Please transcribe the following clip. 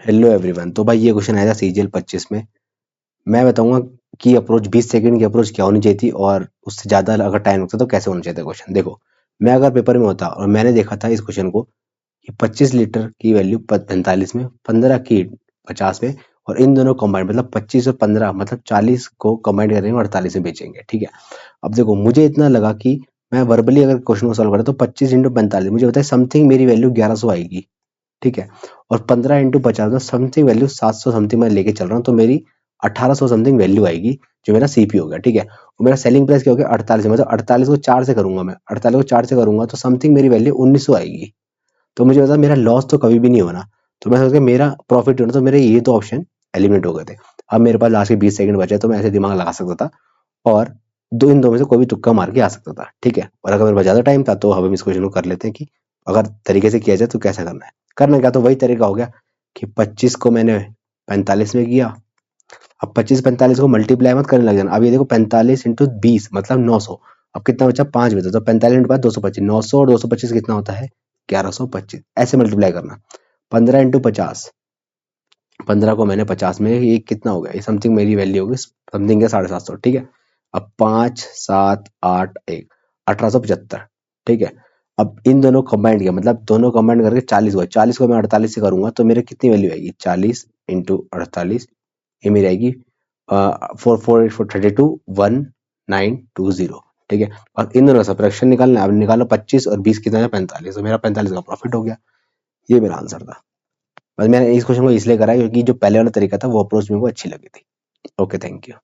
Hello everyone. तो भाई ये क्वेश्चन आया था सीजीएल 25 में। मैं बताऊंगा कि अप्रोच 20 सेकंड की अप्रोच क्या होनी चाहिए थी और उससे ज़्यादा अगर टाइम लगता तो कैसे होना चाहिए था क्वेश्चन। देखो, मैं अगर पेपर में होता और मैंने देखा था इस क्वेश्चन को कि 25 लीटर की वैल्यू 45 में, 15 की 50 में, और इन दोनों कॉम्बाइंड मतलब 25 और 15 मतलब 40 को कॉम्बाइंड करेंगे और 48 में बेचेंगे। ठीक है, अब देखो मुझे इतना लगा कि मैं वर्बली अगर क्वेश्चन को सॉल्व करा तो 25 इंटू 45 मुझे बताया समथिंग मेरी वैल्यू 1100 आएगी। ठीक है, और 15 इंटू 50 में समथिंग वैल्यू 700 समथिंग मैं लेके चल रहा हूँ, तो मेरी 1800 समथिंग वैल्यू आएगी जो मेरा सीपी हो गया। ठीक है, और मेरा सेलिंग प्राइस क्या हो गया 48, मतलब 48 को 4 से करूंगा, मैं 48 को 4 से करूंगा तो समथिंग मेरी वैल्यू 1900 आएगी। तो मुझे पता मेरा लॉस तो कभी भी नहीं होना, तो मैं सोच के मेरा प्रॉफिट होना, तो मेरे ये तो ऑप्शन एलिमिनेट हो गए थे। अब मेरे पास लास्ट के 20 सेकंड बचे तो मैं ऐसे दिमाग लगा सकता था और इन दो में से कोई भी तुक्का मार के आ सकता था। ठीक है, और अगर मेरे पास ज्यादा टाइम था तो अब हम इस क्वेश्चन को कर लेते हैं कि अगर तरीके से किया जाए तो कैसा करना है। करने का तो वही तरीका हो गया कि 25 को मैंने 45 में किया। अब 25 45 को मल्टीप्लाई मत करने लग जाना। अब ये देखो 45 इंटू 20 मतलब 900। अब कितना बचा 5 बचा, तो 45 इंटू 5 225, 900 और 225 कितना होता है 1125। ऐसे मल्टीप्लाई करना। 15 इंटू 50, 15 को मैंने 50 में, ये कितना हो गया, ये समथिंग मेरी वैल्यू होगी समथिंग है 750। ठीक है, अब 5 7 8 1 1875। ठीक है, अब इन दोनों कंबाइंड किया मतलब दोनों कंबाइंड करके 40 हुआ। 40 को मैं 48 से करूंगा तो मेरे कितनी वैल्यू आएगी 40 इंटू 48, ये मेरी आएगी 44832 1920। ठीक है, और इन दोनों का सब्ट्रैक्शन निकालना है। अब निकालो 25 और 20 कितना है 45, तो मेरा 45 का प्रॉफिट हो गया। ये मेरा आंसर था। बस मैंने इस क्वेश्चन को इसलिए करा क्योंकि जो पहले वाला तरीका था वो अप्रोच मेरे को अच्छी लगी थी। Okay, thank you.